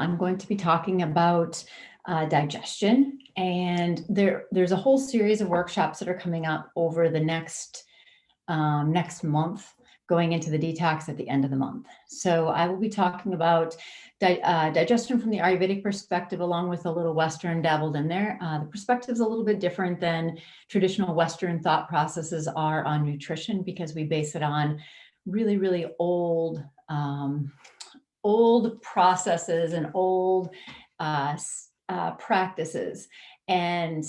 I'm going to be talking about digestion, and there's a whole series of workshops that are coming up over the next month, going into the detox at the end of the month. So I will be talking about digestion from the Ayurvedic perspective, along with a little Western dabbled in there. The perspective is a little bit different than traditional Western thought processes are on nutrition, because we base it on really, really old processes and old practices. And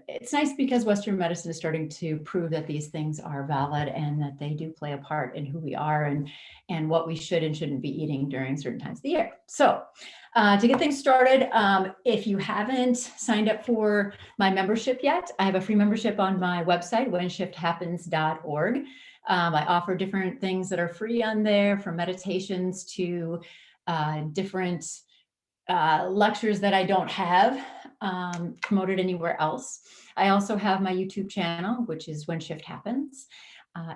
it's nice because Western medicine is starting to prove that these things are valid and that they do play a part in who we are and what we should and shouldn't be eating during certain times of the year. So to get things started, if you haven't signed up for my membership yet, I have a free membership on my website, whenshifthappens.org. I offer different things that are free on there, from meditations to different lectures that I don't have promoted anywhere else. I also have my YouTube channel, which is When Shift Happens,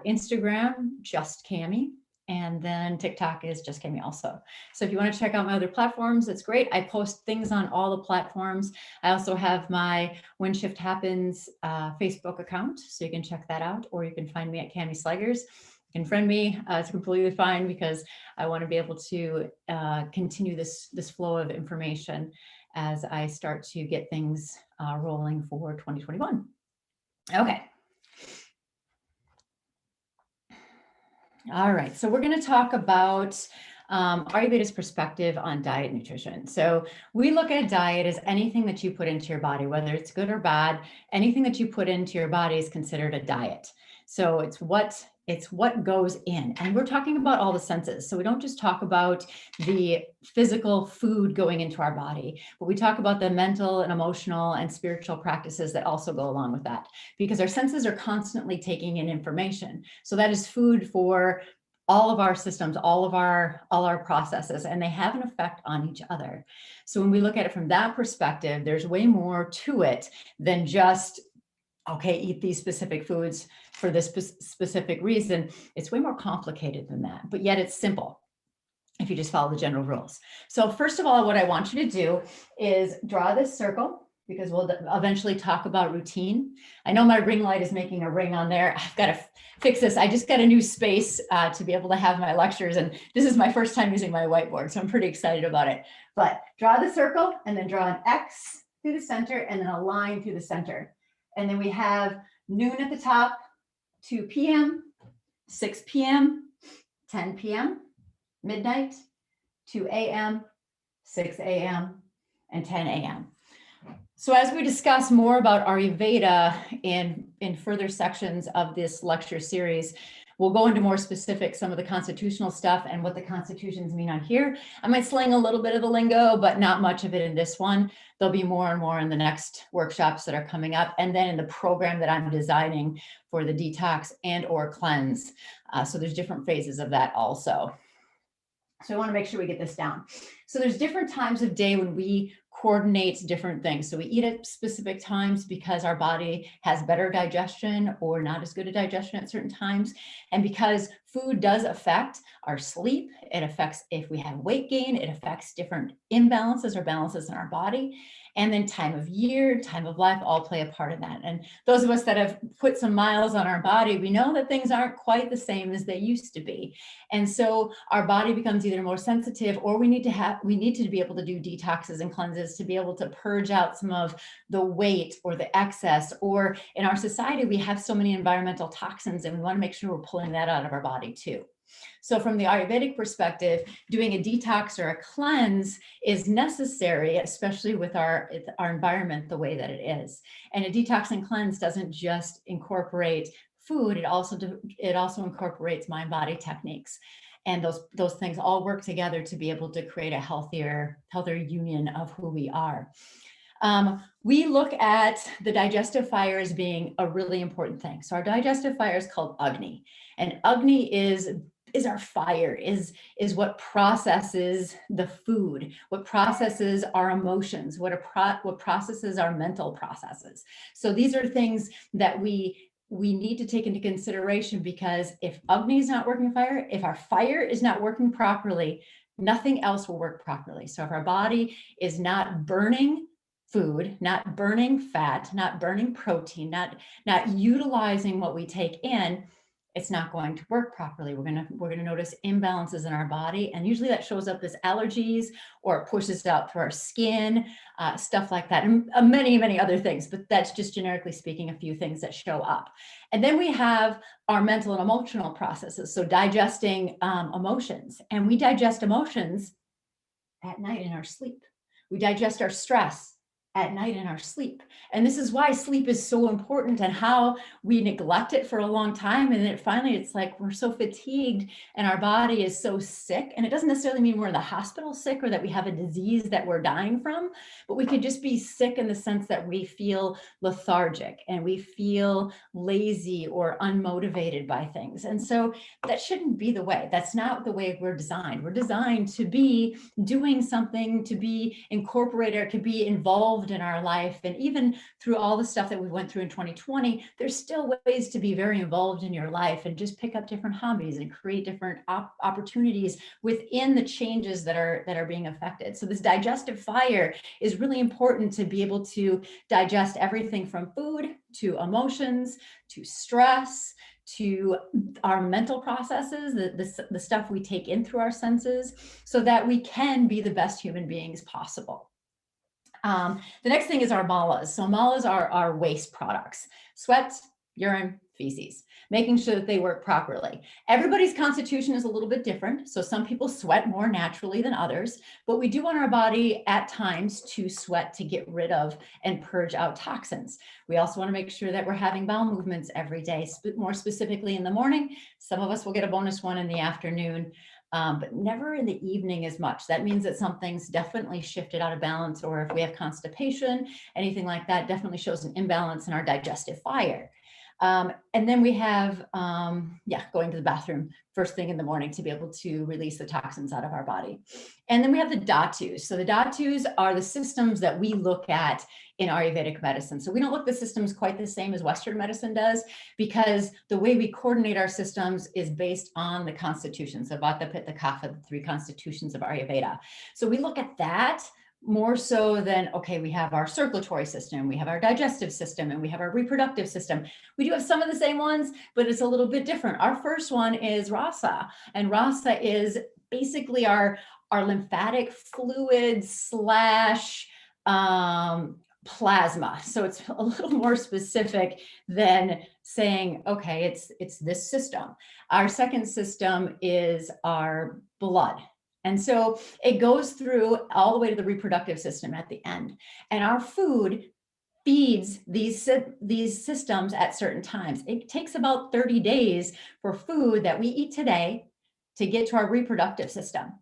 Instagram, just Kamie, and then TikTok is just Kamie also. So if you want to check out my other platforms, that's great. I post things on all the platforms. I also have my When Shift Happens Facebook account, so you can check that out, or you can find me at Kamie Sligers. You can friend me. It's completely fine, because I want to be able to continue this flow of information as I start to get things rolling for 2021. Okay. All right, so we're going to talk about Ayurveda's perspective on diet and nutrition. So we look at diet as anything that you put into your body, whether it's good or bad. Anything that you put into your body is considered a diet. So it's what goes in, and we're talking about all the senses. So we don't just talk about the physical food going into our body, but we talk about the mental and emotional and spiritual practices that also go along with that, because our senses are constantly taking in information. So that is food for all of our systems, all our processes, and they have an effect on each other. So when we look at it from that perspective, there's way more to it than just, okay, eat these specific foods for this specific reason. It's way more complicated than that, but yet it's simple if you just follow the general rules. So first of all, what I want you to do is draw this circle, because we'll eventually talk about routine. I know my ring light is making a ring on there. I've got to fix this. I just got a new space to be able to have my lectures, and this is my first time using my whiteboard, so I'm pretty excited about it. But draw the circle, and then draw an X through the center, and then a line through the center. And then we have noon at the top, 2 p.m., 6 p.m., 10 p.m., midnight, 2 a.m., 6 a.m., and 10 a.m. So as we discuss more about Ayurveda in further sections of this lecture series, we'll go into more specific, some of the constitutional stuff and what the constitutions mean on here. I might sling a little bit of the lingo, but not much of it in this one. There'll be more and more in the next workshops that are coming up, and then in the program that I'm designing for the detox and or cleanse. So there's different phases of that also. So I want to make sure we get this down. So there's different times of day when we coordinate different things. So we eat at specific times because our body has better digestion or not as good a digestion at certain times. And because food does affect our sleep, it affects if we have weight gain, it affects different imbalances or balances in our body. And then time of year, time of life all play a part in that. And those of us that have put some miles on our body, we know that things aren't quite the same as they used to be. And so our body becomes either more sensitive, or we need to be able to do detoxes and cleanses to be able to purge out some of the weight or the excess. Or in our society, we have so many environmental toxins, and we want to make sure we're pulling that out of our body too. So from the Ayurvedic perspective, doing a detox or a cleanse is necessary, especially with our environment the way that it is. And a detox and cleanse doesn't just incorporate food, it also incorporates mind-body techniques. And those things all work together to be able to create a healthier union of who we are. We look at the digestive fire as being a really important thing. So our digestive fire is called Agni, and Agni is our fire, is what processes the food, what processes our emotions, what processes our mental processes. So these are things that we need to take into consideration, because if Agni is not working fire, if our fire is not working properly, nothing else will work properly. So if our body is not burning food, not burning fat, not burning protein, not utilizing what we take in, it's not going to work properly. We're gonna notice imbalances in our body, and usually that shows up as allergies, or it pushes out through our skin, stuff like that, and many other things. But that's just generically speaking a few things that show up. And then we have our mental and emotional processes. So digesting emotions, and we digest emotions at night in our sleep. We digest our stress at night in our sleep. And this is why sleep is so important, and how we neglect it for a long time. And then finally, it's like we're so fatigued and our body is so sick. And it doesn't necessarily mean we're in the hospital sick or that we have a disease that we're dying from, but we could just be sick in the sense that we feel lethargic and we feel lazy or unmotivated by things. And so that shouldn't be the way. That's not the way we're designed. We're designed to be doing something, to be incorporated, or to be involved in our life. And even through all the stuff that we went through in 2020, there's still ways to be very involved in your life and just pick up different hobbies and create different opportunities within the changes that are being affected. So this digestive fire is really important, to be able to digest everything from food to emotions to stress to our mental processes, the stuff we take in through our senses, so that we can be the best human beings possible. The next thing is our malas. So malas are our waste products: sweat, urine, feces, making sure that they work properly. Everybody's constitution is a little bit different. So some people sweat more naturally than others, but we do want our body at times to sweat to get rid of and purge out toxins. We also want to make sure that we're having bowel movements every day, more specifically in the morning. Some of us will get a bonus one in the afternoon, but never in the evening as much. That means that something's definitely shifted out of balance, or if we have constipation, anything like that, definitely shows an imbalance in our digestive fire. And then we have, going to the bathroom first thing in the morning to be able to release the toxins out of our body. And then we have the dhatus. So the dhatus are the systems that we look at in Ayurvedic medicine. So we don't look at the systems quite the same as Western medicine does, because the way we coordinate our systems is based on the constitutions, so Vata, Pitta, Kapha, the three constitutions of Ayurveda. So we look at that more so than, okay, we have our circulatory system, we have our digestive system, and we have our reproductive system. We do have some of the same ones, but it's a little bit different. Our first one is rasa, and rasa is basically our lymphatic fluid slash plasma. So it's a little more specific than saying, okay, it's this system. Our second system is our blood. And so it goes through all the way to the reproductive system at the end. And our food feeds these systems at certain times. It takes about 30 days for food that we eat today to get to our reproductive system.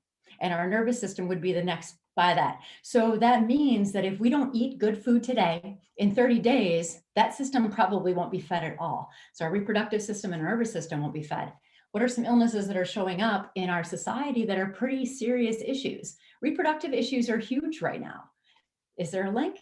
And our nervous system would be the next by that. So that means that if we don't eat good food today, in 30 days, that system probably won't be fed at all. So our reproductive system and nervous system won't be fed. What are some illnesses that are showing up in our society that are pretty serious issues? Reproductive issues are huge right now. Is there a link?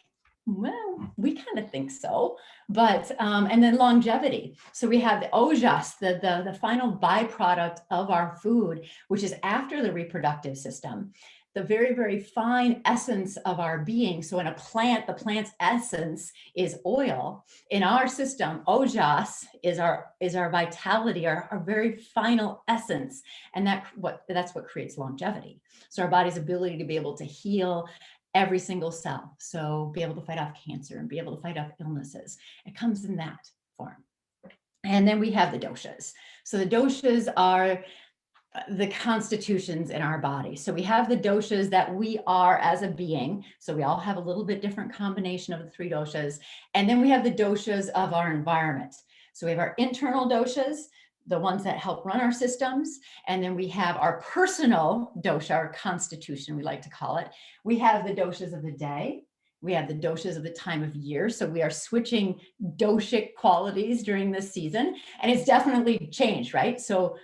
Well, we kind of think so, but, and then longevity. So we have the ojas, the final byproduct of our food, which is after the reproductive system, the very, very fine essence of our being. So in a plant, the plant's essence is oil. In our system, ojas is our vitality, our very final essence. And that's what creates longevity. So our body's ability to be able to heal every single cell. So be able to fight off cancer and be able to fight off illnesses. It comes in that form. And then we have the doshas. So the doshas are the constitutions in our body. So we have the doshas that we are as a being. So we all have a little bit different combination of the three doshas. And then we have the doshas of our environment. So we have our internal doshas, the ones that help run our systems. And then we have our personal dosha, or constitution, we like to call it. We have the doshas of the day. We have the doshas of the time of year. So we are switching doshic qualities during this season. And it's definitely changed, right? So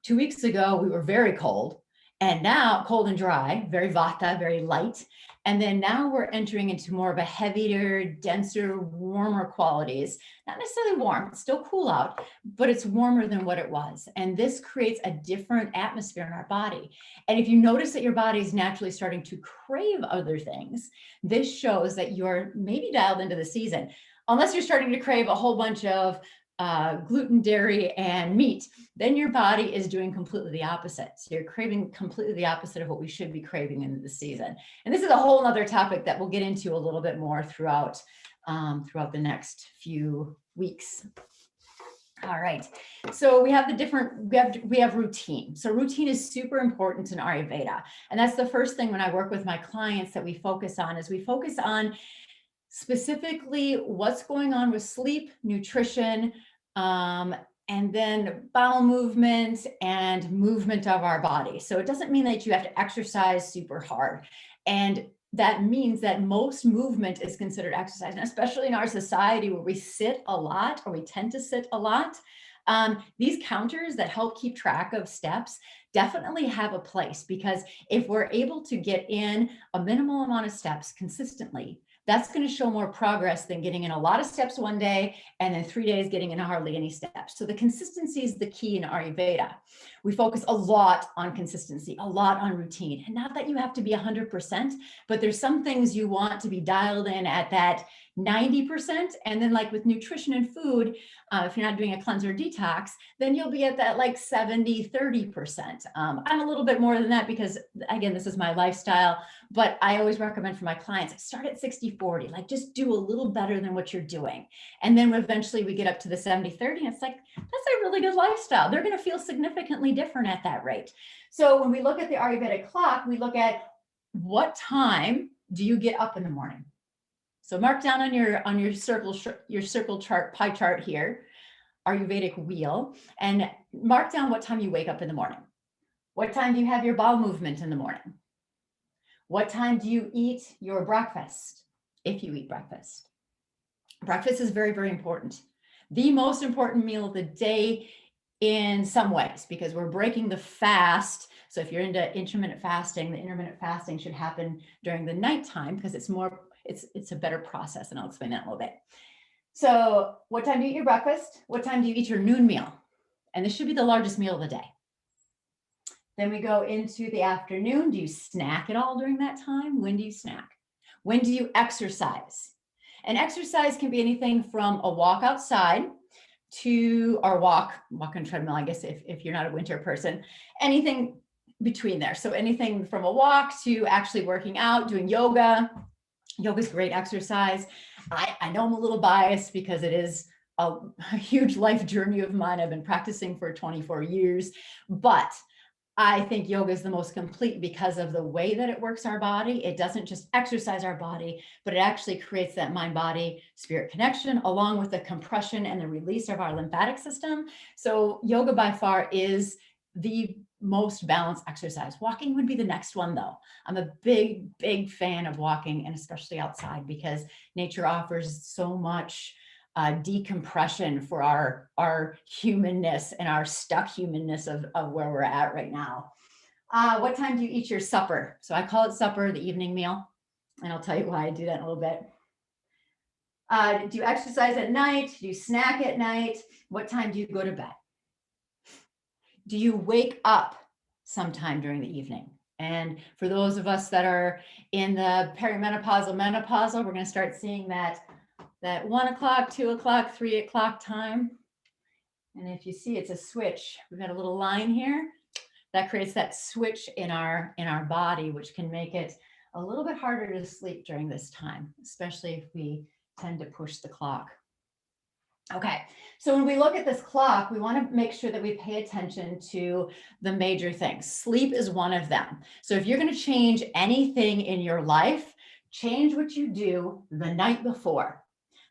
2 weeks ago, we were very cold. And now cold and dry, very vata, very light. And then now we're entering into more of a heavier, denser, warmer qualities. Not necessarily warm, it's still cool out, but it's warmer than what it was. And this creates a different atmosphere in our body. And if you notice that your body is naturally starting to crave other things, this shows that you're maybe dialed into the season. Unless you're starting to crave a whole bunch of gluten, dairy, and meat, then your body is doing completely the opposite. So you're craving completely the opposite of what we should be craving in the season. And this is a whole other topic that we'll get into a little bit more throughout the next few weeks. All right. So we have we have routine. So routine is super important in Ayurveda. And that's the first thing when I work with my clients that we focus on is we focus on specifically what's going on with sleep, nutrition, and then bowel movement and movement of our body. So it doesn't mean that you have to exercise super hard. And that means that most movement is considered exercise, and especially in our society where we sit a lot, or we tend to sit a lot. These counters that help keep track of steps definitely have a place, because if we're able to get in a minimal amount of steps consistently, that's going to show more progress than getting in a lot of steps one day and then 3 days getting in hardly any steps. So the consistency is the key in Ayurveda. We focus a lot on consistency, a lot on routine. And not that you have to be 100%, but there's some things you want to be dialed in at that 90%. And then like with nutrition and food, if you're not doing a cleanser detox, then you'll be at that like 70, 30%. I'm a little bit more than that because again, this is my lifestyle, but I always recommend for my clients, start at 60-40, like just do a little better than what you're doing. And then eventually we get up to the 70-30 and it's like, that's a really good lifestyle. They're going to feel significantly different at that rate. So when we look at the Ayurvedic clock, we look at what time do you get up in the morning? So mark down on your circle chart, pie chart here, Ayurvedic wheel, and mark down what time you wake up in the morning. What time do you have your bowel movement in the morning? What time do you eat your breakfast, if you eat breakfast? Breakfast is very, very important. The most important meal of the day in some ways, because we're breaking the fast. So if you're into intermittent fasting, the intermittent fasting should happen during the nighttime because it's a better process, and I'll explain that in a little bit. So what time do you eat your breakfast? What time do you eat your noon meal? And this should be the largest meal of the day. Then we go into the afternoon. Do you snack at all during that time? When do you snack? When do you exercise? And exercise can be anything from a walk outside to our walk on treadmill, I guess, if you're not a winter person, anything between there. So anything from a walk to actually working out, doing yoga. Yoga is great exercise. I know I'm a little biased because it is a huge life journey of mine. I've been practicing for 24 years, but I think yoga is the most complete because of the way that it works our body. It doesn't just exercise our body, but it actually creates that mind-body-spirit connection along with the compression and the release of our lymphatic system. So yoga by far is the most balanced exercise. Walking would be the next one though. I'm a big, big fan of walking, and especially outside, because nature offers so much decompression for our humanness and our stuck humanness of where we're at right now. What time do you eat your supper? So I call it supper, the evening meal, and I'll tell you why I do that in a little bit. Do you exercise at night? Do you snack at night? What time do you go to bed? Do you wake up sometime during the evening? And for those of us that are in the perimenopausal, menopausal, we're going to start seeing that 1 o'clock, 2 o'clock, 3 o'clock time. And if you see, it's a switch. We've got a little line here that creates that switch in our body, which can make it a little bit harder to sleep during this time, especially if we tend to push the clock. Okay, so when we look at this clock, we want to make sure that we pay attention to the major things. Sleep is one of them. So if you're going to change anything in your life, change what you do the night before.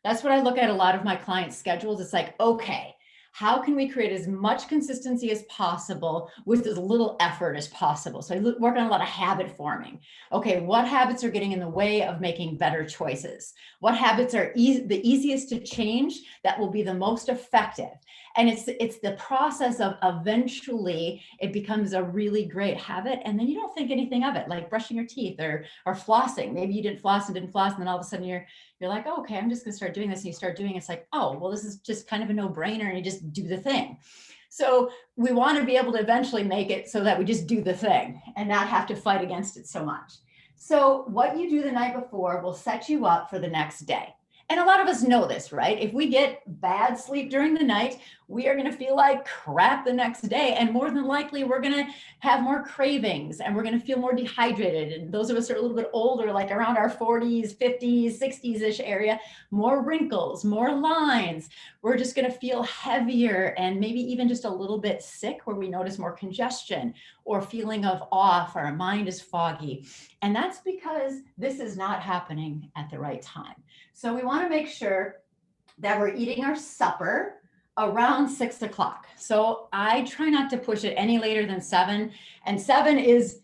That's what I look at a lot of my clients' schedules. It's like, okay, How can we create as much consistency as possible with as little effort as possible? So I work on a lot of habit forming. Okay, what habits are getting in the way of making better choices? What habits are the easiest to change that will be the most effective? And it's the process of eventually it becomes a really great habit, and then you don't think anything of it, like brushing your teeth or flossing. Maybe you didn't floss, and then all of a sudden you're like, oh, okay, I'm just gonna start doing this. And you start doing it, it's like, oh, well, this is just kind of a no-brainer, and you just do the thing. So we want to be able to eventually make it so that we just do the thing and not have to fight against it so much. So what you do the night before will set you up for the next day. And a lot of us know this, right? If we get bad sleep during the night, we are going to feel like crap the next day. And more than likely, we're going to have more cravings and we're going to feel more dehydrated. And those of us who are a little bit older, like around our 40s, 50s, 60s-ish area, more wrinkles, more lines. We're just going to feel heavier and maybe even just a little bit sick, where we notice more congestion or feeling of off, our mind is foggy. And that's because this is not happening at the right time. So we want to make sure that we're eating our supper around 6 o'clock. So I try not to push it any later than 7, and 7 is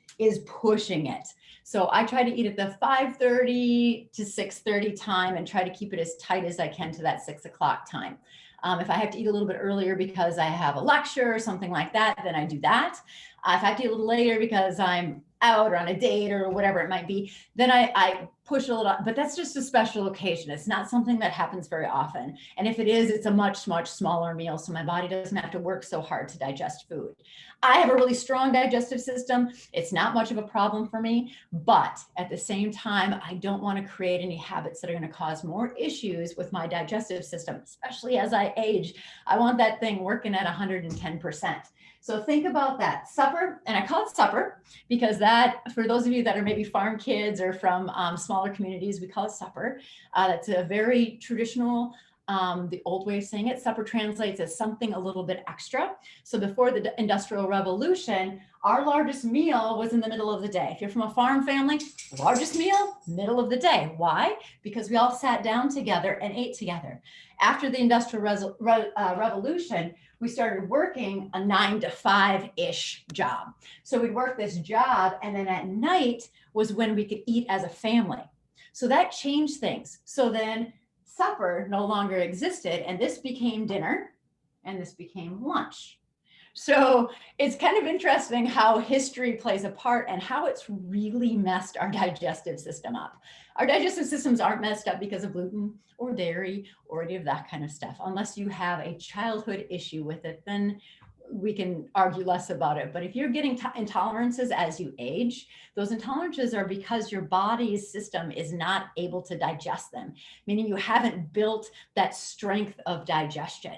pushing it. So I try to eat at the 5:30 to 6:30 time and try to keep it as tight as I can to that 6 o'clock time. If I have to eat a little bit earlier because I have a lecture or something like that, then I do that. If I have to eat a little later because I'm out or on a date or whatever it might be, then I push a little, but that's just a special occasion. It's not something that happens very often. And if it is, it's a much, much smaller meal. So my body doesn't have to work so hard to digest food. I have a really strong digestive system. It's not much of a problem for me, but at the same time, I don't want to create any habits that are going to cause more issues with my digestive system, especially as I age. I want that thing working at 110%. So think about that. Supper, and I call it supper because that, for those of you that are maybe farm kids or from smaller communities, we call it supper. That's a very traditional, the old way of saying it. Supper translates as something a little bit extra. So before the Industrial Revolution, our largest meal was in the middle of the day. If you're from a farm family, largest meal, middle of the day. Why? Because we all sat down together and ate together. After the Industrial Revolution, we started working a 9 to 5-ish job. So we'd work this job, and then at night was when we could eat as a family. So that changed things. So then supper no longer existed, and this became dinner, and this became lunch. So it's kind of interesting how history plays a part and how it's really messed our digestive system up. Our digestive systems aren't messed up because of gluten or dairy or any of that kind of stuff. Unless you have a childhood issue with it, then we can argue less about it. But if you're getting intolerances as you age, those intolerances are because your body's system is not able to digest them, meaning you haven't built that strength of digestion.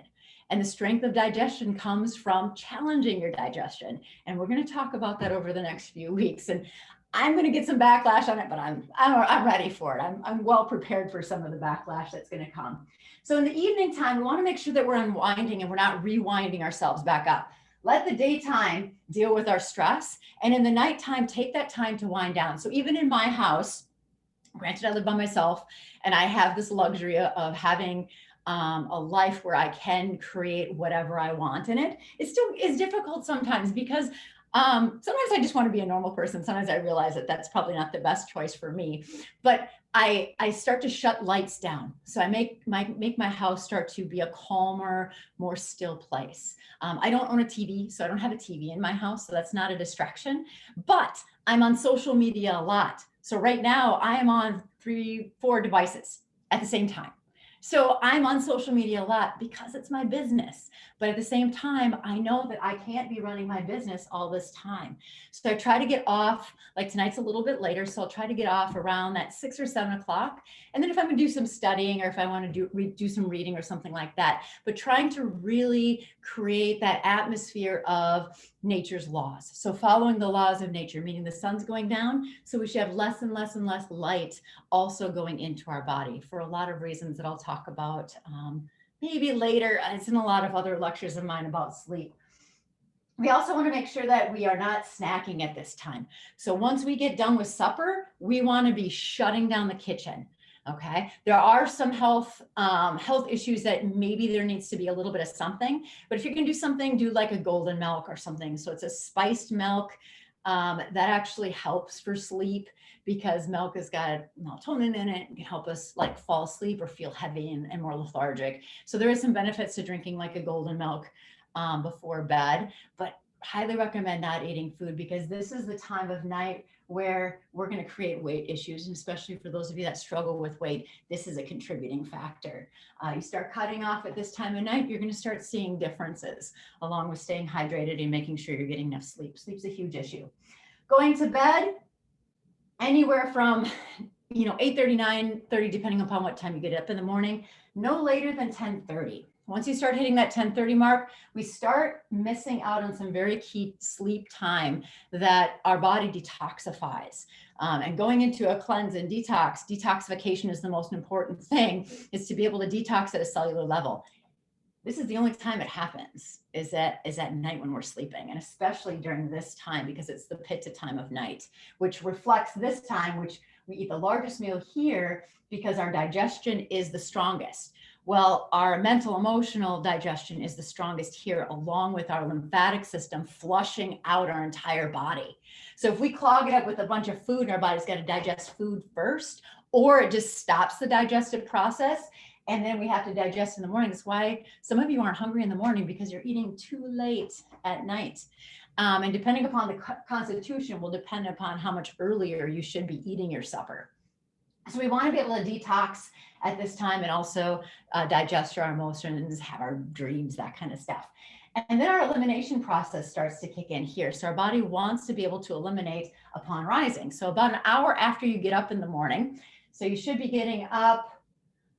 And the strength of digestion comes from challenging your digestion. And we're going to talk about that over the next few weeks. And I'm going to get some backlash on it, but I'm ready for it. I'm well prepared for some of the backlash that's going to come. So in the evening time, we want to make sure that we're unwinding and we're not rewinding ourselves back up. Let the daytime deal with our stress. And in the nighttime, take that time to wind down. So even in my house, granted, I live by myself and I have this luxury of having a life where I can create whatever I want in it. It still is difficult sometimes because sometimes I just want to be a normal person. Sometimes I realize that that's probably not the best choice for me, but I start to shut lights down. So I make my house start to be a calmer, more still place. I don't own a TV, so I don't have a TV in my house. So that's not a distraction, but I'm on social media a lot. So right now I am on 3-4 devices at the same time. So I'm on social media a lot because it's my business. But at the same time, I know that I can't be running my business all this time. So I try to get off, like tonight's a little bit later. So I'll try to get off around that 6 or 7 o'clock. And then if I'm going to do some studying or if I want to do some reading or something like that, but trying to really create that atmosphere of nature's laws. So following the laws of nature, meaning the sun's going down. So we should have less and less and less light also going into our body for a lot of reasons that I'll talk about maybe later. It's in a lot of other lectures of mine about sleep. We also want to make sure that we are not snacking at this time. So once we get done with supper, we want to be shutting down the kitchen. Okay. There are some health issues that maybe there needs to be a little bit of something, but if you can do something, do like a golden milk or something. So it's a spiced milk that actually helps for sleep because milk has got melatonin in it and can help us like fall asleep or feel heavy and more lethargic. So there is some benefits to drinking like a golden milk before bed, but highly recommend not eating food because this is the time of night where we're going to create weight issues. And especially for those of you that struggle with weight, this is a contributing factor. You start cutting off at this time of night, you're going to start seeing differences along with staying hydrated and making sure you're getting enough sleep. Sleep's a huge issue. Going to bed anywhere from 8:30, 9:30, depending upon what time you get up in the morning, no later than 10:30. Once you start hitting that 10:30 mark, we start missing out on some very key sleep time that our body detoxifies. And going into a cleanse and detoxification is the most important thing, is to be able to detox at a cellular level. This is the only time it happens is at night when we're sleeping, and especially during this time because it's the pitta time of night, which reflects this time, which we eat the largest meal here because our digestion is the strongest. Well, our mental, emotional digestion is the strongest here, along with our lymphatic system flushing out our entire body. So if we clog it up with a bunch of food, our body's got to digest food first, or it just stops the digestive process. And then we have to digest in the morning. That's why some of you aren't hungry in the morning because you're eating too late at night. And depending upon the constitution will depend upon how much earlier you should be eating your supper. So we want to be able to detox at this time and also digest our emotions, have our dreams, that kind of stuff. And then our elimination process starts to kick in here. So our body wants to be able to eliminate upon rising. So about an hour after you get up in the morning. So you should be getting up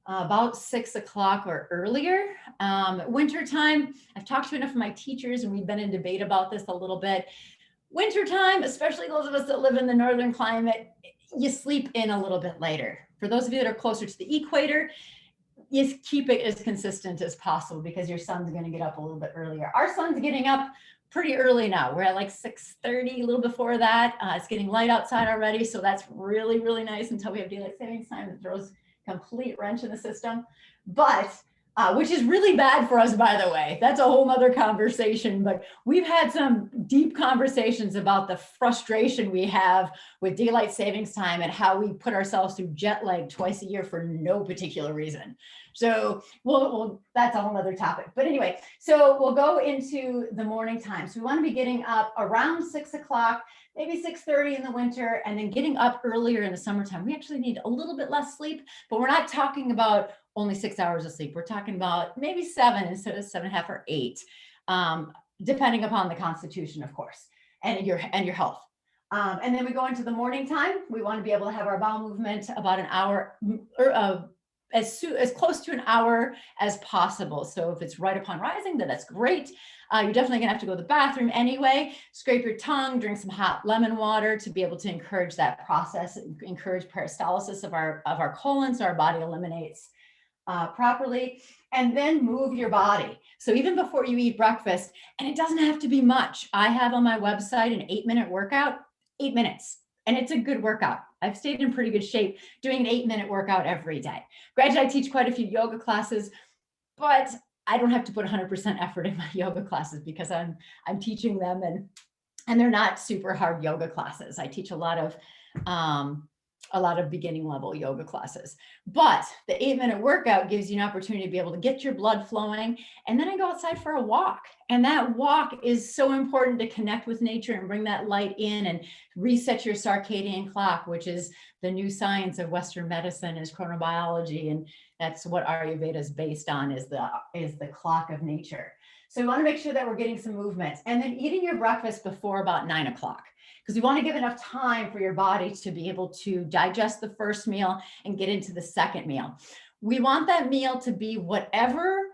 about 6 o'clock or earlier. Wintertime, I've talked to enough of my teachers and we've been in debate about this a little bit. Wintertime, especially those of us that live in the northern climate, you sleep in a little bit later. For those of you that are closer to the equator, you keep it as consistent as possible because your sun's going to get up a little bit earlier. Our sun's getting up pretty early now. We're at like 6:30, a little before that. It's getting light outside already. So that's really, really nice until we have daylight savings time that throws complete wrench in the system. But which is really bad for us, by the way. That's a whole nother conversation, but we've had some deep conversations about the frustration we have with daylight savings time and how we put ourselves through jet lag twice a year for no particular reason. So that's a whole nother topic. But anyway, so we'll go into the morning time. So we want to be getting up around 6 o'clock, maybe 6:30 in the winter, and then getting up earlier in the summertime. We actually need a little bit less sleep, but we're not talking about only 6 hours of sleep. We're talking about maybe 7 instead of 7.5 or 8, depending upon the constitution, of course, and your health. And then we go into the morning time. We want to be able to have our bowel movement about an hour, as close to an hour as possible. So if it's right upon rising, then that's great. You're definitely gonna have to go to the bathroom anyway. Scrape your tongue, drink some hot lemon water to be able to encourage that process, encourage peristalsis of our colon, so our body eliminates properly, and then move your body. So even before you eat breakfast, and it doesn't have to be much. I have on my website an 8-minute workout, 8 minutes. And it's a good workout. I've stayed in pretty good shape doing an 8-minute workout every day. Granted, I teach quite a few yoga classes, but I don't have to put 100% effort in my yoga classes because I'm teaching them and they're not super hard yoga classes. I teach a lot of beginning level yoga classes, but the 8-minute workout gives you an opportunity to be able to get your blood flowing. And then I go outside for a walk, and that walk is so important to connect with nature and bring that light in and reset your circadian clock, which is the new science of Western medicine, is chronobiology. And that's what Ayurveda is based on, is the clock of nature. So we want to make sure that we're getting some movement, and then eating your breakfast before about 9 o'clock. Because we want to give enough time for your body to be able to digest the first meal and get into the second meal. We want that meal to be whatever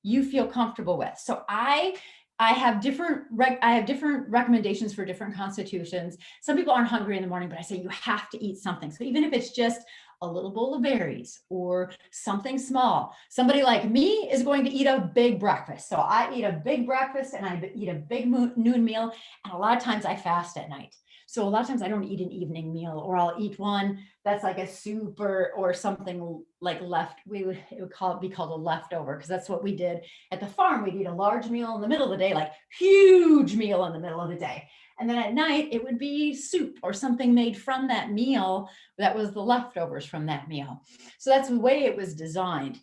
you feel comfortable with. So I have different recommendations for different constitutions. Some people aren't hungry in the morning, but I say you have to eat something. So even if it's just a little bowl of berries or something small, somebody like me is going to eat a big breakfast. So I eat a big breakfast and I eat a big noon meal. And a lot of times I fast at night. So a lot of times I don't eat an evening meal, or I'll eat one that's like a soup or something like left. It would be called a leftover, because that's what we did at the farm. We'd eat a large meal in the middle of the day, like huge meal in the middle of the day. And then at night it would be soup or something made from that meal that was the leftovers from that meal. So that's the way it was designed.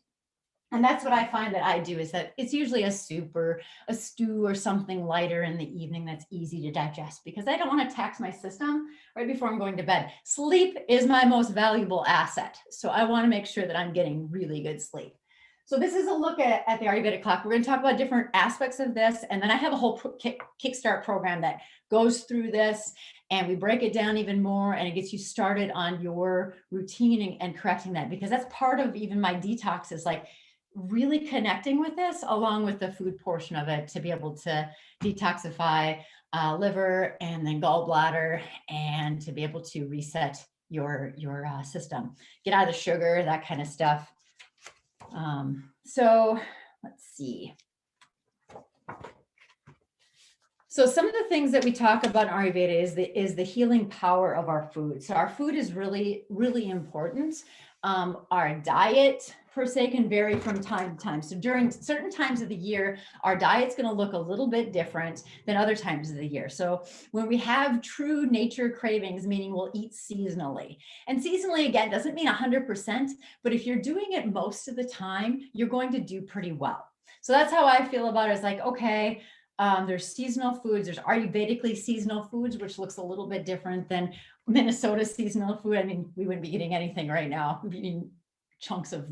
And that's what I find that I do, is that it's usually a soup or a stew or something lighter in the evening that's easy to digest, because I don't want to tax my system right before I'm going to bed. Sleep is my most valuable asset. So I want to make sure that I'm getting really good sleep. So this is a look at the Ayurvedic clock. We're going to talk about different aspects of this. And then I have a whole kickstart program that goes through this, and we break it down even more, and it gets you started on your routine and correcting that, because that's part of even my detox, is like really connecting with this along with the food portion of it, to be able to detoxify liver and then gallbladder, and to be able to reset your system, get out of the sugar, that kind of stuff. So let's see. So some of the things that we talk about in Ayurveda is the healing power of our food. So our food is really, really important. Our diet per se can vary from time to time. So during certain times of the year, our diet's going to look a little bit different than other times of the year. So when we have true nature cravings, meaning we'll eat seasonally. And seasonally, again, doesn't mean 100%, but if you're doing it most of the time, you're going to do pretty well. So that's how I feel about it. It's like, okay, there's seasonal foods. There's Ayurvedically seasonal foods, which looks a little bit different than Minnesota seasonal food. I mean, we wouldn't be eating anything right now. We'd be eating chunks of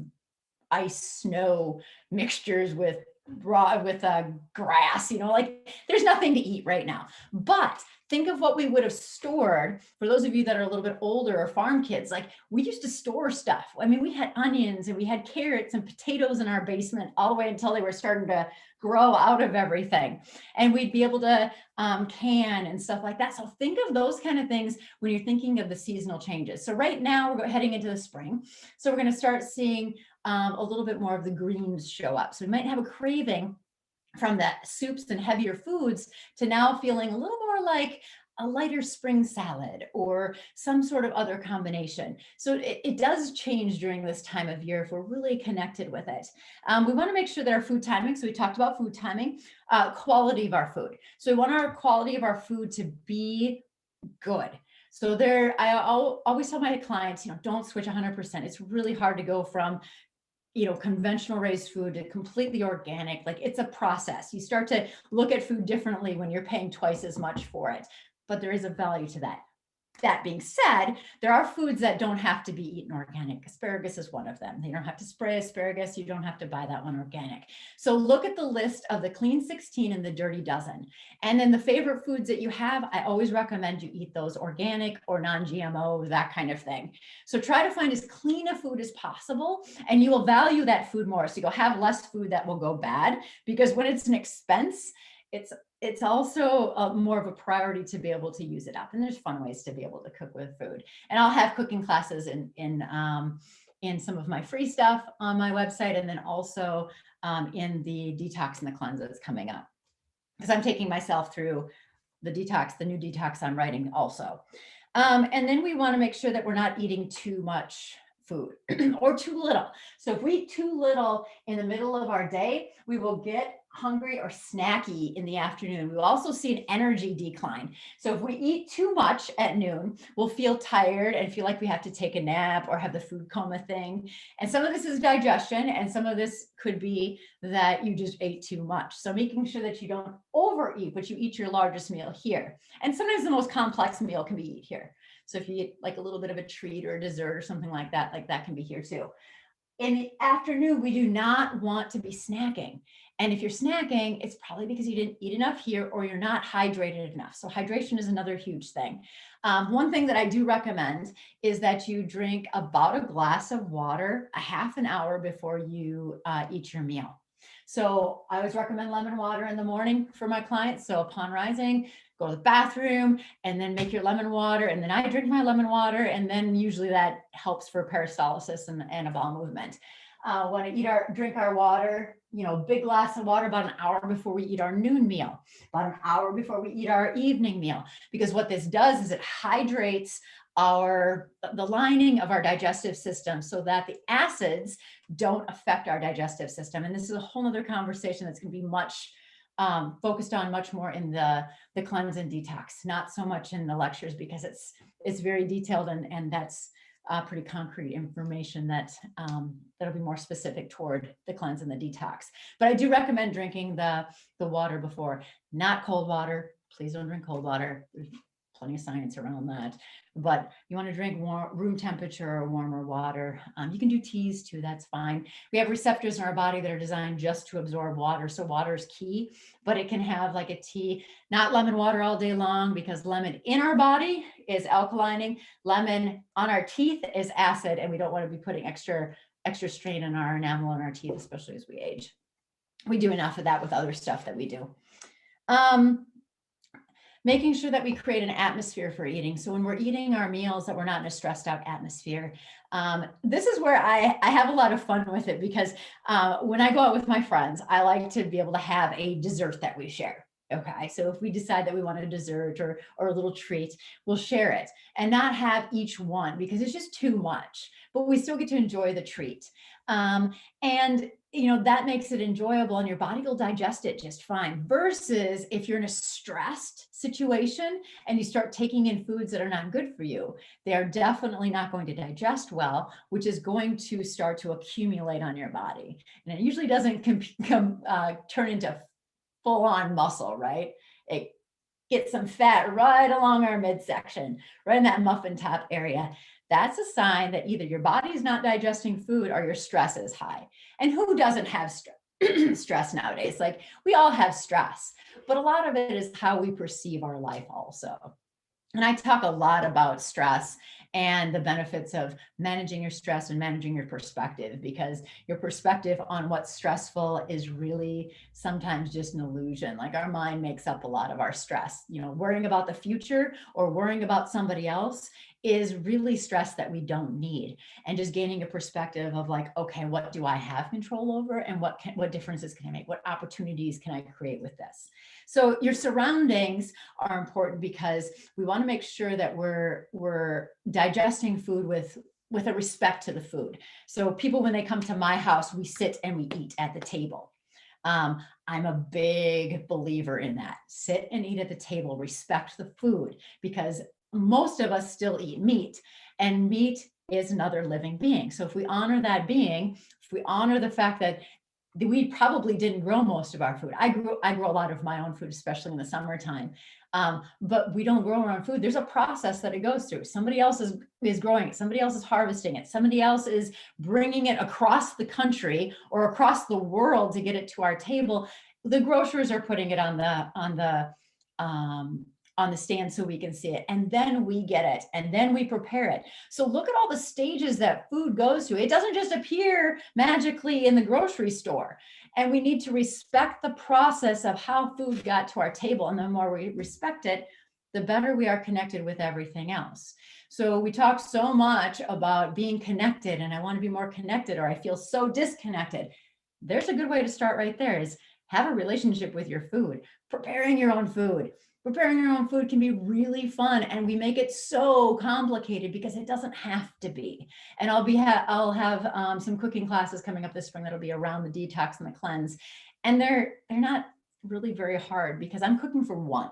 ice, snow mixtures with grass, like there's nothing to eat right now. But think of what we would have stored. For those of you that are a little bit older or farm kids, like we used to store stuff. I mean, we had onions and we had carrots and potatoes in our basement all the way until they were starting to grow out of everything. And we'd be able to can and stuff like that. So think of those kind of things when you're thinking of the seasonal changes. So right now we're heading into the spring. So we're going to start seeing a little bit more of the greens show up. So we might have a craving from the soups and heavier foods to now feeling a little more like a lighter spring salad or some sort of other combination. So it does change during this time of year if we're really connected with it. We want to make sure that our food timing, so we talked about food timing, quality of our food. So we want our quality of our food to be good. So I always tell my clients, don't switch 100%. It's really hard to go from conventional raised food to completely organic. Like it's a process. You start to look at food differently when you're paying twice as much for it, but there is a value to that. That being said, there are foods that don't have to be eaten organic. Asparagus is one of them. You don't have to spray asparagus. You don't have to buy that one organic. So look at the list of the clean 16 and the dirty dozen. And then the favorite foods that you have, I always recommend you eat those organic or non-GMO, that kind of thing. So try to find as clean a food as possible, and you will value that food more. So you'll have less food that will go bad, because when it's an expense, it's also more of a priority to be able to use it up. And there's fun ways to be able to cook with food. And I'll have cooking classes in some of my free stuff on my website, and then also in the detox and the cleanse that's coming up, because I'm taking myself through the new detox I'm writing also. And then we want to make sure that we're not eating too much food or too little. So if we eat too little in the middle of our day, we will get hungry or snacky in the afternoon. We'll also see an energy decline. So if we eat too much at noon, we'll feel tired and feel like we have to take a nap or have the food coma thing. And some of this is digestion, and some of this could be that you just ate too much. So making sure that you don't overeat, but you eat your largest meal here. And sometimes the most complex meal can be eat here. So if you eat like a little bit of a treat or a dessert or something like that can be here too. In the afternoon, we do not want to be snacking. And if you're snacking, it's probably because you didn't eat enough here or you're not hydrated enough. So hydration is another huge thing. One thing that I do recommend is that you drink about a glass of water a half an hour before you eat your meal. So I always recommend lemon water in the morning for my clients. So upon rising, go to the bathroom and then make your lemon water. And then I drink my lemon water. And then usually that helps for peristalsis and a bowel movement. When I drink our water, big glass of water about an hour before we eat our noon meal, about an hour before we eat our evening meal, because what this does is it hydrates the lining of our digestive system so that the acids don't affect our digestive system. And this is a whole other conversation that's going to be much focused on much more in the cleanse and detox, not so much in the lectures, because it's very detailed, and that's pretty concrete information that that'll be more specific toward the cleanse and the detox. But I do recommend drinking the water before, not cold water. Please don't drink cold water. There's plenty of science around that. But you want to drink room temperature or warmer water. You can do teas too, that's fine. We have receptors in our body that are designed just to absorb water. So water is key, but it can have like a tea, not lemon water all day long, because lemon in our body is alkalining. Lemon on our teeth is acid, and we don't want to be putting extra strain on our enamel and our teeth, especially as we age. We do enough of that with other stuff that we do. Making sure that we create an atmosphere for eating. So when we're eating our meals, that we're not in a stressed out atmosphere. This is where I have a lot of fun with it, because when I go out with my friends, I like to be able to have a dessert that we share. Okay, so if we decide that we want a dessert or a little treat, we'll share it and not have each one, because it's just too much, but we still get to enjoy the treat. And that makes it enjoyable, and your body will digest it just fine, versus if you're in a stressed situation and you start taking in foods that are not good for you, they are definitely not going to digest well, which is going to start to accumulate on your body. And it usually doesn't turn into full-on muscle, right? It gets some fat right along our midsection, right in that muffin top area. That's a sign that either your body's not digesting food or your stress is high. And who doesn't have stress nowadays? Like, we all have stress, but a lot of it is how we perceive our life also. And I talk a lot about stress and the benefits of managing your stress and managing your perspective, because your perspective on what's stressful is really sometimes just an illusion. Like, our mind makes up a lot of our stress. Worrying about the future or worrying about somebody else is really stress that we don't need. And just gaining a perspective of like, okay, what do I have control over, and what differences can I make? What opportunities can I create with this? So your surroundings are important, because we want to make sure that we're digesting food with a respect to the food. So people, when they come to my house, we sit and we eat at the table. I'm a big believer in that. Sit and eat at the table, respect the food, because most of us still eat meat, and meat is another living being. So if we honor that being, if we honor the fact that we probably didn't grow most of our food. I grow a lot of my own food, especially in the summertime. But we don't grow our own food. There's a process that it goes through. Somebody else is growing it. Somebody else is harvesting it. Somebody else is bringing it across the country or across the world to get it to our table. The grocers are putting it on the stand so we can see it, and then we get it, and then we prepare it. So look at all the stages that food goes through. It doesn't just appear magically in the grocery store, and we need to respect the process of how food got to our table. And the more we respect it, the better we are connected with everything else. So we talk so much about being connected, and I want to be more connected, or I feel so disconnected. There's a good way to start right there, is have a relationship with your food. Preparing your own food. Preparing your own food can be really fun, and we make it so complicated because it doesn't have to be. And I'll have some cooking classes coming up this spring that'll be around the detox and the cleanse, and they're not really very hard, because I'm cooking for one,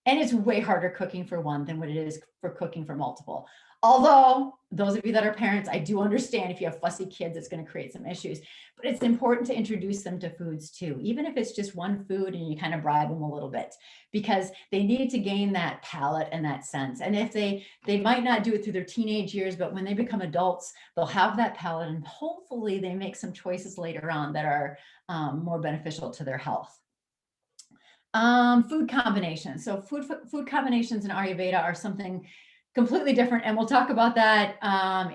and it's way harder cooking for one than what it is for cooking for multiple. Although those of you that are parents, I do understand if you have fussy kids, it's going to create some issues, but it's important to introduce them to foods too, even if it's just one food and you kind of bribe them a little bit, because they need to gain that palate and that sense. And if they might not do it through their teenage years, but when they become adults, they'll have that palate, and hopefully they make some choices later on that are more beneficial to their health. Food combinations. So food combinations in Ayurveda are something completely different, and we'll talk about that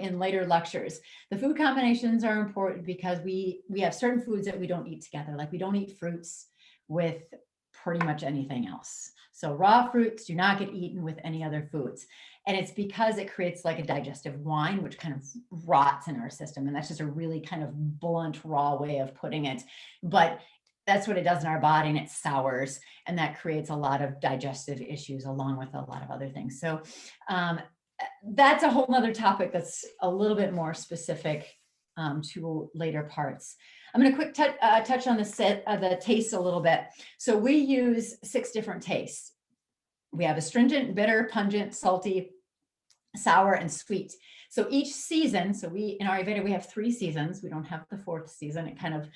in later lectures. The food combinations are important because we have certain foods that we don't eat together. Like, we don't eat fruits with pretty much anything else. So raw fruits do not get eaten with any other foods. And it's because it creates like a digestive wine, which kind of rots in our system. And that's just a really kind of blunt, raw way of putting it. But that's what it does in our body, and it sours, and that creates a lot of digestive issues along with a lot of other things. So that's a whole nother topic that's a little bit more specific to later parts. I'm going to quick touch on the taste a little bit. So we use 6 different tastes. We have astringent, bitter, pungent, salty, sour, and sweet. So each season, so in Ayurveda, we have 3 seasons. We don't have the 4th season. It kind of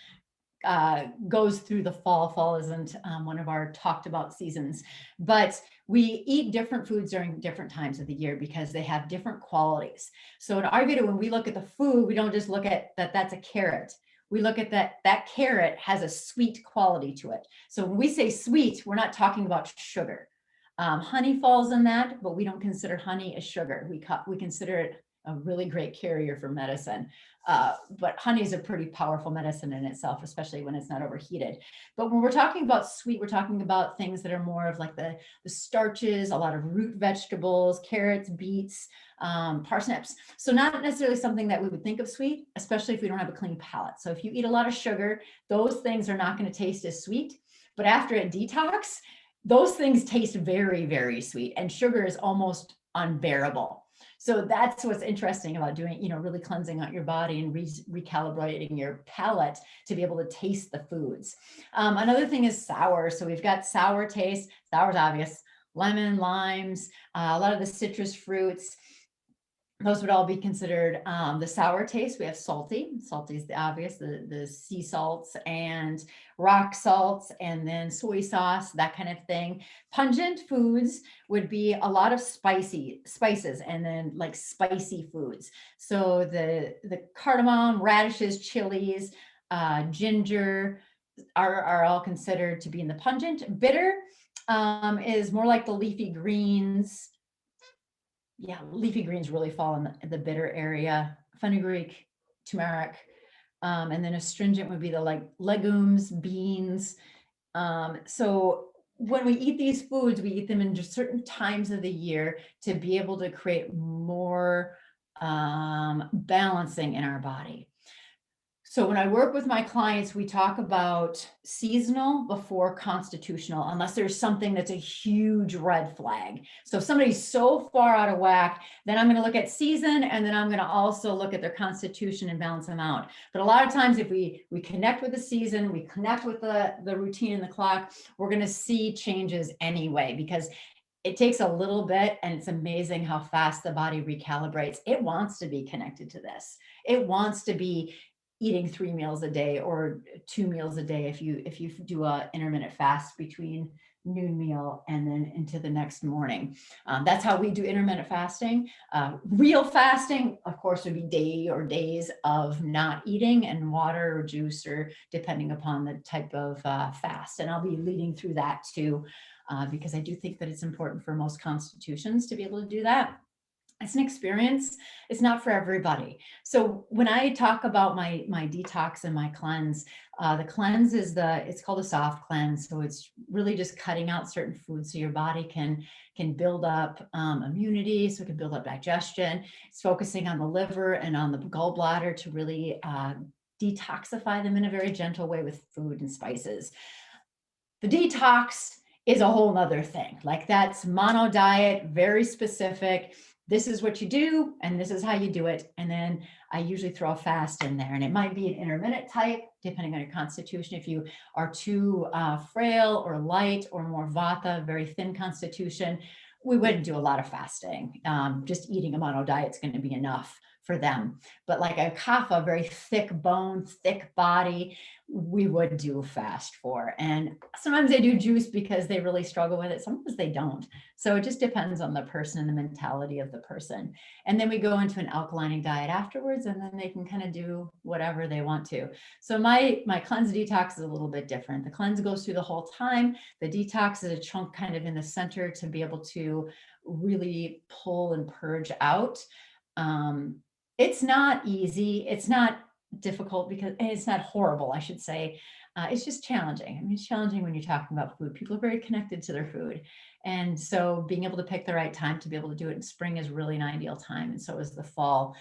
goes through the fall. Fall isn't one of our talked about seasons, but we eat different foods during different times of the year because they have different qualities. So in Ayurveda, when we look at the food, we don't just look at that's a carrot. We look at that carrot has a sweet quality to it. So when we say sweet, we're not talking about sugar. Honey falls in that, but we don't consider honey as sugar. We consider it a really great carrier for medicine. But honey is a pretty powerful medicine in itself, especially when it's not overheated. But when we're talking about sweet, we're talking about things that are more of like the starches, a lot of root vegetables, carrots, beets, parsnips. So not necessarily something that we would think of sweet, especially if we don't have a clean palate. So if you eat a lot of sugar, those things are not going to taste as sweet. But after a detox, those things taste very, very sweet, and sugar is almost unbearable. So that's what's interesting about doing, really cleansing out your body and recalibrating your palate to be able to taste the foods. Another thing is sour. So we've got sour taste. Sour is obvious. Lemon, limes, a lot of the citrus fruits. Those would all be considered the sour taste. We have salty. Salty is the obvious, the sea salts and rock salts, and then soy sauce, that kind of thing. Pungent foods would be a lot of spices, and then like spicy foods. So the cardamom, radishes, chilies, ginger are all considered to be in the pungent. Bitter is more like the leafy greens. Yeah, leafy greens really fall in the bitter area. Fenugreek, turmeric, and then astringent would be the like legumes, beans. So when we eat these foods, we eat them in just certain times of the year to be able to create more balancing in our body. So when I work with my clients, we talk about seasonal before constitutional, unless there's something that's a huge red flag. So if somebody's so far out of whack, then I'm going to look at season, and then I'm going to also look at their constitution and balance them out. But a lot of times if we connect with the season, we connect with the routine and the clock, we're going to see changes anyway, because it takes a little bit, and it's amazing how fast the body recalibrates. It wants to be connected to this. It wants to be eating 3 meals a day or 2 meals a day if you do a intermittent fast between noon meal and then into the next morning. That's how we do intermittent fasting. Real fasting, of course, would be days of not eating and water or juice, or depending upon the type of fast. And I'll be leading through that too, because I do think that it's important for most constitutions to be able to do that. It's an experience. It's not for everybody. So when I talk about my detox and my cleanse, the cleanse is it's called a soft cleanse. So it's really just cutting out certain foods so your body can build up immunity, so it can build up digestion. It's focusing on the liver and on the gallbladder to really detoxify them in a very gentle way with food and spices. The detox is a whole nother thing. Like, that's mono diet, very specific. This is what you do, and this is how you do it. And then I usually throw a fast in there, and it might be an intermittent type, depending on your constitution. If you are too frail or light, or more vata, very thin constitution, we wouldn't do a lot of fasting. Just eating a mono diet is going to be enough for them. But like a kapha, very thick bone, thick body, we would do fast for. And sometimes they do juice because they really struggle with it. Sometimes they don't. So it just depends on the person and the mentality of the person. And then we go into an alkalining diet afterwards, and then they can kind of do whatever they want to. So my cleanse detox is a little bit different. The cleanse goes through the whole time. The detox is a chunk kind of in the center to be able to really pull and purge out. It's not easy. It's not difficult, because it's not horrible, I should say. it's just challenging. I mean, it's challenging when you're talking about food. People are very connected to their food. And so being able to pick the right time to be able to do it in spring is really an ideal time. And so is the fall.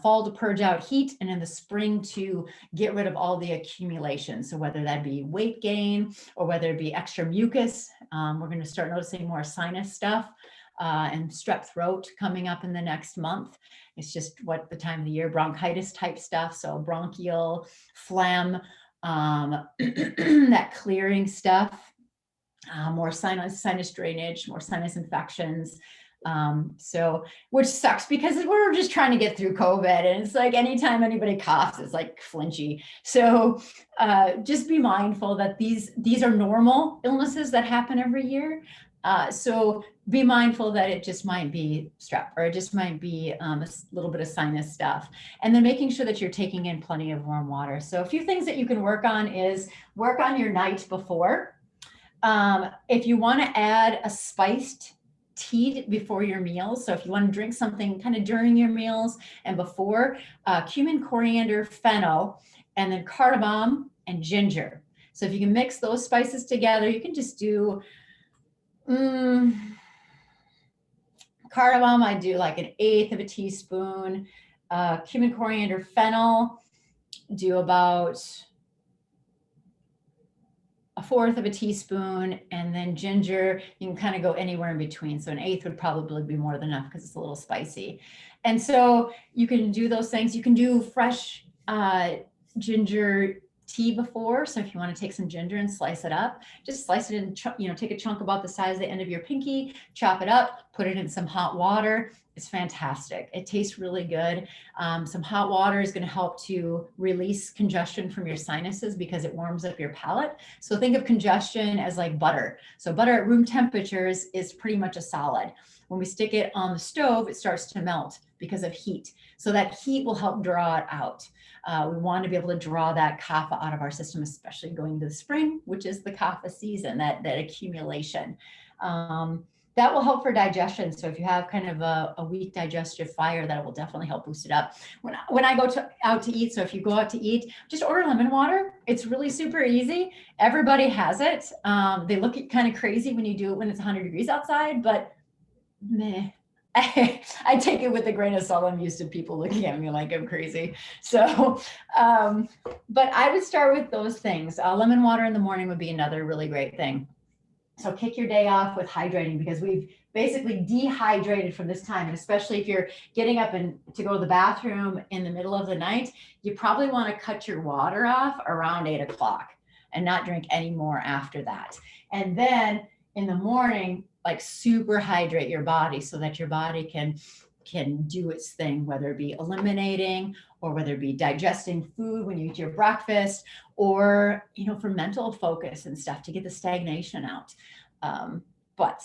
Fall to purge out heat, and in the spring to get rid of all the accumulation. So whether that be weight gain or whether it be extra mucus, we're going to start noticing more sinus stuff. And strep throat coming up in the next month. It's just what the time of the year, bronchitis type stuff. So bronchial, phlegm, that clearing stuff, more sinus drainage, more sinus infections. So, which sucks because we're just trying to get through COVID, and it's like anytime anybody coughs, it's like flinchy. So just be mindful that these are normal illnesses that happen every year. So be mindful that it just might be strep, or it just might be a little bit of sinus stuff. And then making sure that you're taking in plenty of warm water. So a few things that you can work on is work on your night before. If you want to add a spiced tea before your meals, so if you want to drink something kind of during your meals and before, cumin, coriander, fennel, and then cardamom and ginger. So if you can mix those spices together, you can just do cardamom, I do like 1/8 of a teaspoon. Cumin, coriander, fennel, do about 1/4 of a teaspoon. And then ginger, you can kind of go anywhere in between. So 1/8 would probably be more than enough because it's a little spicy. And so you can do those things. You can do fresh ginger tea before. So if you want to take some ginger and slice it up, just slice it in, take a chunk about the size of the end of your pinky, chop it up, put it in some hot water. It's fantastic. It tastes really good. Some hot water is going to help to release congestion from your sinuses because it warms up your palate. So think of congestion as like butter. So butter at room temperatures is pretty much a solid. When we stick it on the stove, it starts to melt because of heat. So that heat will help draw it out. We want to be able to draw that kapha out of our system, especially going into the spring, which is the kapha season, that accumulation. That will help for digestion. So if you have kind of a weak digestive fire, that will definitely help boost it up. When I go out to eat, so if you go out to eat, just order lemon water. It's really super easy. Everybody has it. They look kind of crazy when you do it when it's 100 degrees outside, but meh. I take it with a grain of salt. I'm used to people looking at me like I'm crazy. So, but I would start with those things. Lemon water in the morning would be another really great thing. So kick your day off with hydrating, because we've basically dehydrated from this time. And especially if you're getting up and to go to the bathroom in the middle of the night, you probably want to cut your water off around 8 o'clock and not drink any more after that. And then in the morning, like super hydrate your body so that your body can do its thing, whether it be eliminating or whether it be digesting food when you eat your breakfast, or, for mental focus and stuff to get the stagnation out. But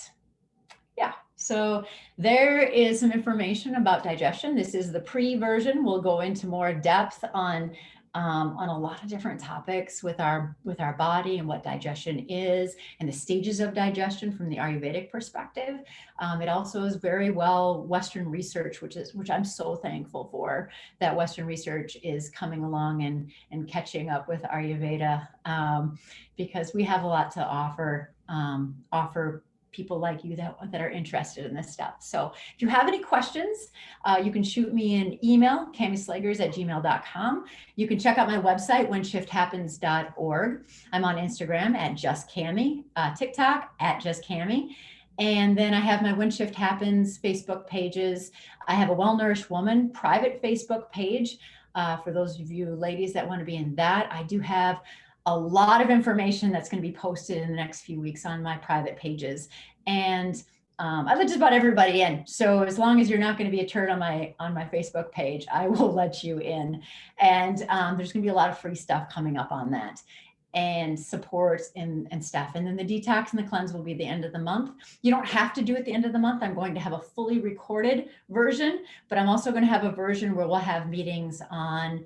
yeah, so there is some information about digestion. This is the pre-version. We'll go into more depth on a lot of different topics with our body and what digestion is and the stages of digestion from the Ayurvedic perspective. It also is very well Western research, which I'm so thankful for, that Western research is coming along and catching up with Ayurveda, because we have a lot to offer people like you that are interested in this stuff. So if you have any questions, you can shoot me an email, kamieslegers@gmail.com. You can check out my website, whenShiftHappens.org. I'm on Instagram at JustKamie, TikTok at JustKamie. And then I have my When Shift Happens Facebook pages. I have a Well Nourished Woman private Facebook page. For those of you ladies that want to be in that, I do have a lot of information that's going to be posted in the next few weeks on my private pages. And I let just about everybody in. So as long as you're not going to be a turd on my Facebook page, I will let you in. And there's going to be a lot of free stuff coming up on that, and support and stuff. And then the detox and the cleanse will be the end of the month. You don't have to do it at the end of the month. I'm going to have a fully recorded version, but I'm also going to have a version where we'll have meetings on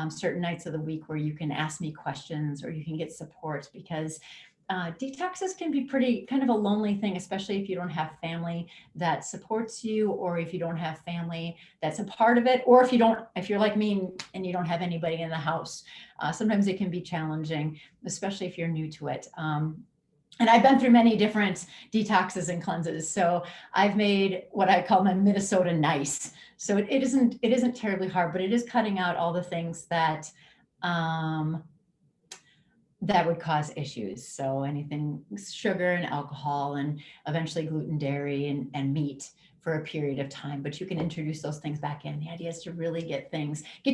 certain nights of the week where you can ask me questions or you can get support, because detoxes can be pretty kind of a lonely thing, especially if you don't have family that supports you, or if you don't have family that's a part of it, or if you're like me and you don't have anybody in the house. Sometimes it can be challenging, especially if you're new to it. And I've been through many different detoxes and cleanses. So I've made what I call my Minnesota nice. So it isn't terribly hard, but it is cutting out all the things that that would cause issues. So anything sugar and alcohol, and eventually gluten, dairy, and meat for a period of time. But you can introduce those things back in. The idea is to really get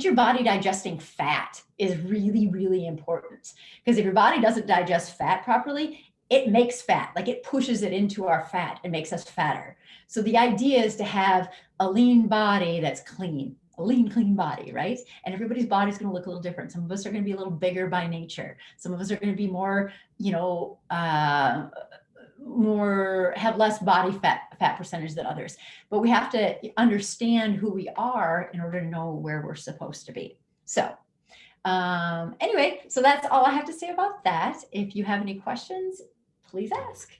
your body digesting fat is really, really important. Because if your body doesn't digest fat properly, it makes fat, like it pushes it into our fat and makes us fatter. So the idea is to have a lean body that's clean, a lean, clean body, right? And everybody's body's going to look a little different. Some of us are going to be a little bigger by nature. Some of us are going to be more, have less body fat percentage than others. But we have to understand who we are in order to know where we're supposed to be. So anyway, so that's all I have to say about that. If you have any questions, please ask.